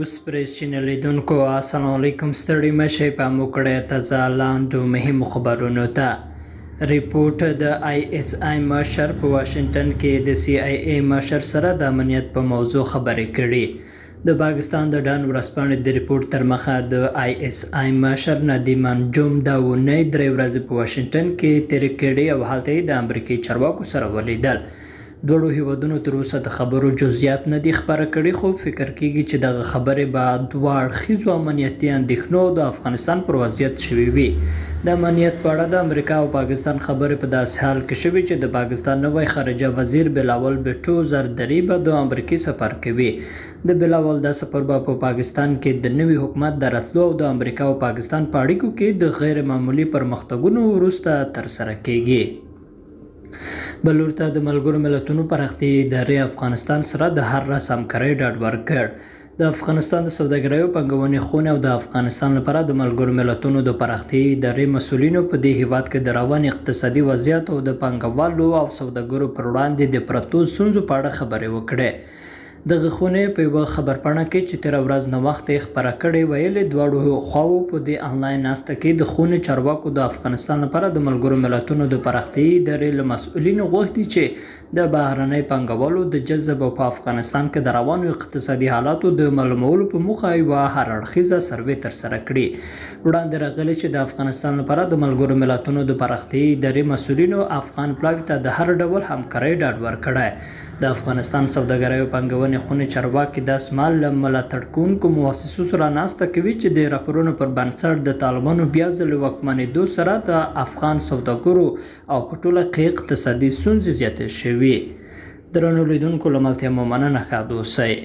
نیوز پریس چینل لیدونکو السلام علیکم ستړي مشئ په موکړه تازه لاندو مهم خبرونو ته ریپورت د آی اس آی مشر په واشنگټن کې د سی آی ای مشر سره د امنیت په موضوع خبرې کړي د پاکستان د ډان ورځپاڼې د ریپورت تر مخه د آی اس آی مشر ندیم انجم دا ونې درې ورځې په واشنگټن کې تیر کړي او هلته د امریکایي چارواکو سره ولیدل دوړو هیوادونو تر اوسه د خبرو جزئیات نه دي خبره کړي خو فکر کیږي چې دغه خبرې به دوه اړخیزو امنیتي اندېښنو د افغانستان پر وضعیت شوي وي د امنیت په اړه د امریکا او پاکستان خبرې په داسې حال کې شوي چې د پاکستان نوی خارجه وزیر بلاول بھټو زردری به د امریکای سفر کوي د بلاول دا سفر به په پاکستان کې د نوي حکومت د راتلو او د امریکا او پاکستان په اړیکو کې د غیر معمولي پرمختګونو وروسته ترسره کیږي بلورته د ملګرو ملتونو پراختیایي ادارې افغانستان سره د هر راز همکارۍ ډاډ ورکړ د افغانستان د سوداګرۍ او پانګونې خونې او د افغانستان لپاره د ملګرو ملتونو د پراختیایي ادارې مسؤلینو په دې هیواد کې د روان اقتصادي وضعیت او د پانګوالو او سوداګرو پر وړاندې د پرتو ستونزو په اړه خبرې وکړې دغه خونې په یوه خبرپاڼه کې چې تېره ورځ نوښت یې خپره کړې ویلې دواړو خواوو په دې آنلاین ناسته کې د خونې چارواکو د افغانستان لپاره د ملګرو ملتونو د پراختیایي ادارې له مسؤلینو غوښتي چې د بهرنۍ پانګوالو د جذب او په افغانستان کې د روانو اقتصادي حالاتو د معلومولو په موخه یوه هر اړخیزه سروې ترسره کړي وړاندې راغلي چې د افغانستان لپاره د ملګرو ملتونو د پراختیایي ادارې مسؤلینو افغان پلاوي ته د هر ډول همکارۍ ډاډ ورکړی د افغانستان سوداګرۍ او پانګونې خونې چارواکي دا سمال له ملاتړ کوونکو مؤسسو سره ناسته کوي چې د راپورونو پر بنسټ د طالبانو بیا ځلې واکمنېدو سره د افغان سوداګرو او په ټوله کې اقتصادي ستونزې زیاتې شوي درنو لیدونکو له ملتیا مو مننه ښه اوسئ